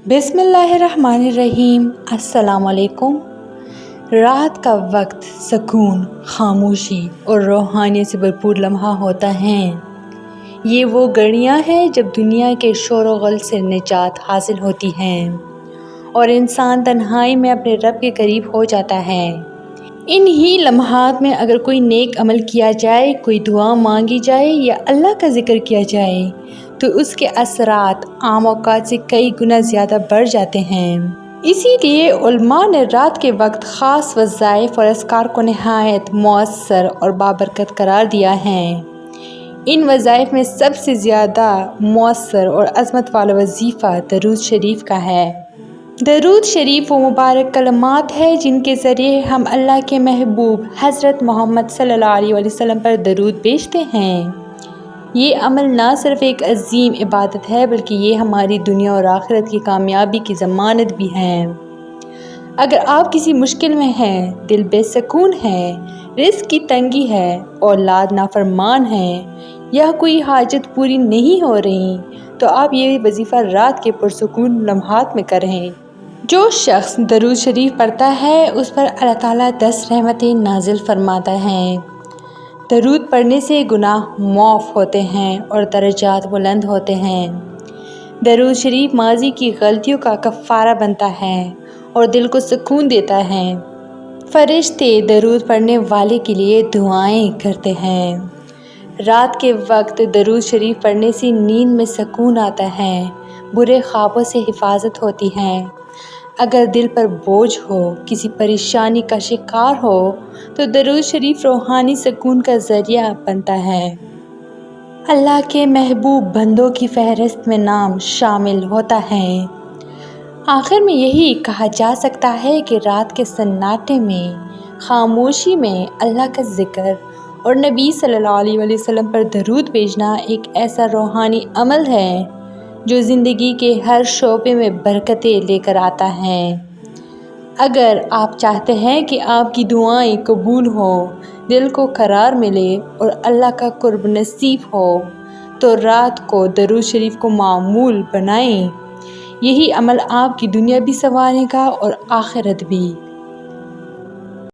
बिस्मिल्लाहिर्रहमानिर्रहीम। अस्सलामुअलैकुम। रात का वक्त सुकून, खामोशी और रूहानियत से भरपूर लम्हा होता है। ये वो घड़ियाँ हैं जब दुनिया के शोर व गुल से निजात हासिल होती है और इंसान तन्हाई में अपने रब के करीब हो जाता है। इन ही लम्हात में अगर कोई नेक अमल किया जाए, कोई दुआ मांगी जाए या अल्लाह का जिक्र किया जाए तो उसके असरात आम औकात से कई गुना ज़्यादा बढ़ जाते हैं। इसीलिए उलमा ने रात के वक्त ख़ास वज़ाइफ और अस्कार को नहायत मौसर और बाबरकत करार दिया है। इन वज़ाइफ में सबसे ज़्यादा मौसर और अज़मत वाला वजीफ़ा दरूद शरीफ का है। दरूद शरीफ वो मुबारक कलमात है जिनके ज़रिए हम अल्लाह के महबूब हज़रत मोहम्मद सल्लल्लाहु अलैहि वसल्लम पर दरूद भेजते हैं। ये अमल ना सिर्फ़ एक अजीम इबादत है बल्कि ये हमारी दुनिया और आखिरत की कामयाबी की ज़मानत भी है। अगर आप किसी मुश्किल में हैं, दिल बेसकून है, रिज़्क़ की तंगी है, औलाद नाफरमान है या कोई हाजत पूरी नहीं हो रही तो आप ये वजीफ़ा रात के पुरसुकून लम्हात में करें। जो शख्स दरूद शरीफ पढ़ता है उस पर अल्लाह ताला 10 रहमतें नाजिल फरमाता है। दरूद पढ़ने से गुनाह माफ़ होते हैं और दर्जात बुलंद होते हैं। दरूद शरीफ माजी की गलतियों का कफ़ारा बनता है और दिल को सुकून देता है। फरिश्ते दरूद पढ़ने वाले के लिए दुआएं करते हैं। रात के वक्त दरूद शरीफ पढ़ने से नींद में सुकून आता है, बुरे ख्वाबों से हिफाजत होती है। अगर दिल पर बोझ हो, किसी परेशानी का शिकार हो तो दरूद शरीफ रूहानी सुकून का ज़रिया बनता है। अल्लाह के महबूब बंदों की फहरिस्त में नाम शामिल होता है। आखिर में यही कहा जा सकता है कि रात के सन्नाटे में, खामोशी में अल्लाह का ज़िक्र और नबी सल्लल्लाहु अलैहि वसल्लम पर दरूद भेजना एक ऐसा रूहानी अमल है जो ज़िंदगी के हर शोबे में बरकतें लेकर आता है। अगर आप चाहते हैं कि आपकी दुआएं कबूल हो, दिल को करार मिले और अल्लाह का कुर्ब नसीब हो तो रात को दरूद शरीफ को मामूल बनाएं। यही अमल आपकी दुनिया भी संवारेगा और आखिरत भी।